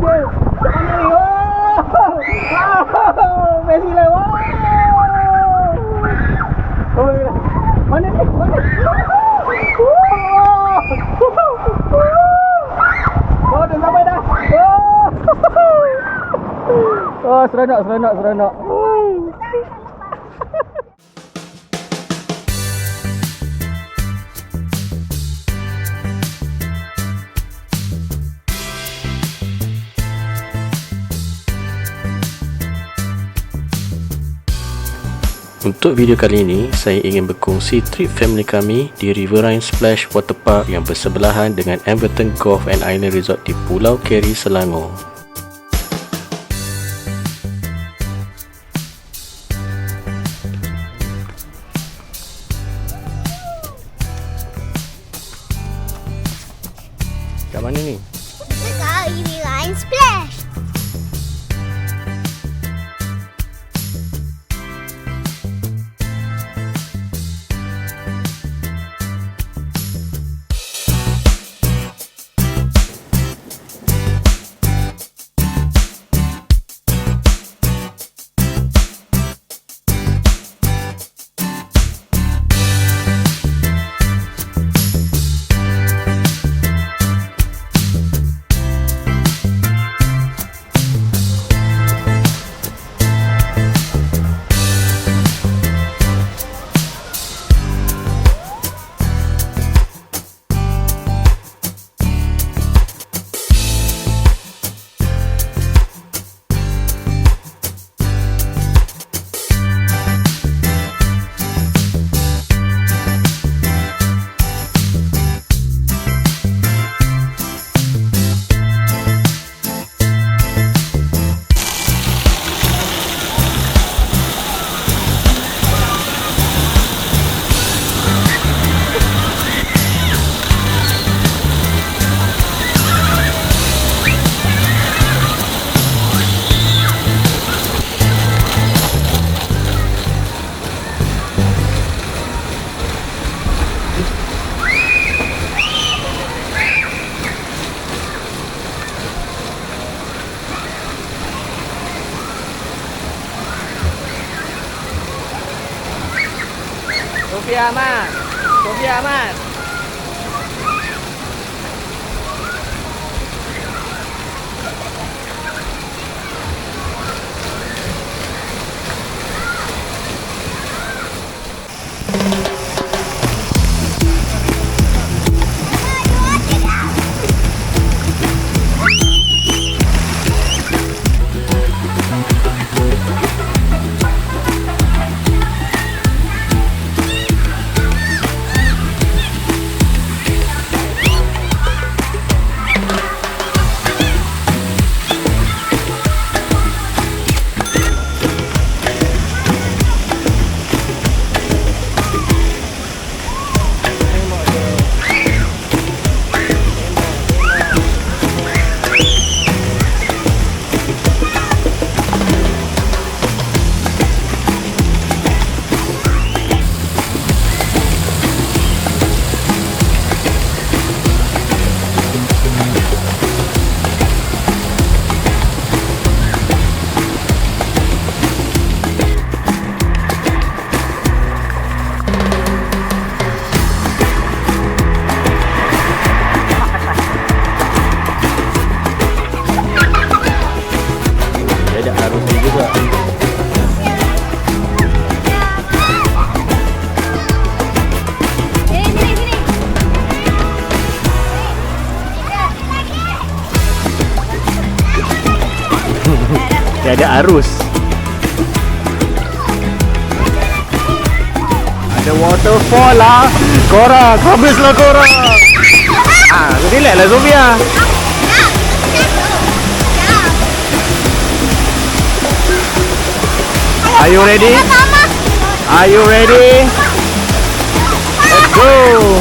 dia. Macam mana ni? Wow! Best gila. Wow! Oh, mana ni? Mana? Oh, dah sampai dah. Oh, seronok. Untuk video kali ini, saya ingin berkongsi trip family kami di Riverine Splash Waterpark yang bersebelahan dengan Amverton Golf and Island Resort di Pulau Keri, Selangor. Kat mana ni? Dekat Riverine Splash. Sofia Ahmad. Dia ada arus. Ada waterfall lah. Korang, habislah korang. Relax lah Sofia. Are you ready? Are you ready? Let's go.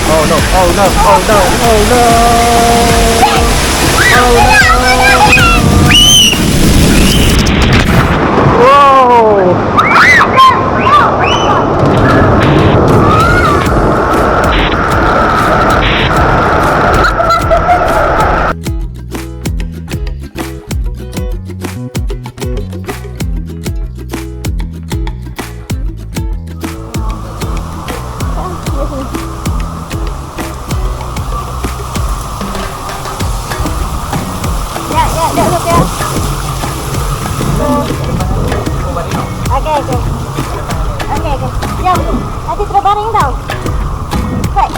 Oh no, oh no, oh no, oh no. Oh no. Whoa. garing tau. Hei.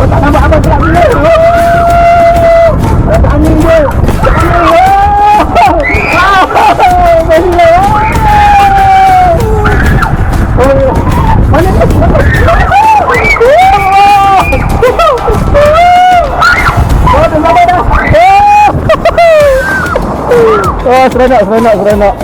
Tak nampak abang gelap ni. Ada angin je. Mana ni? Oh, dah sampai dah. Oh, seronok.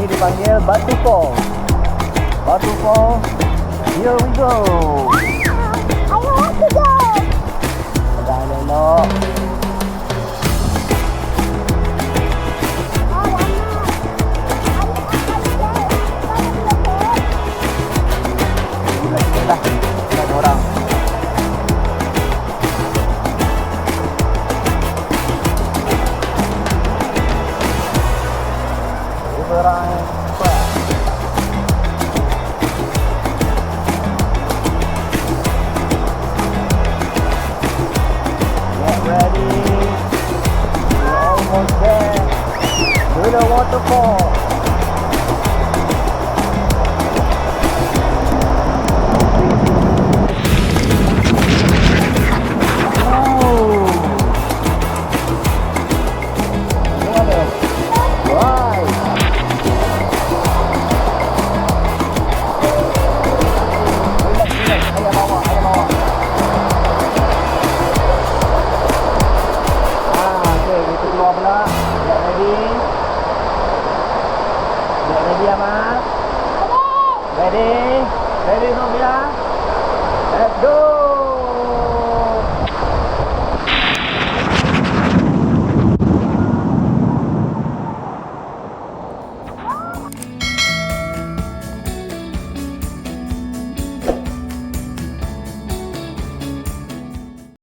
Dipanggil Batu Fall. Here we go. I want to go. Dah elok. Dah, ada orang. Riverine Splash. Get ready. We're almost there. To the waterfall. Ready, Nobia? Let's go!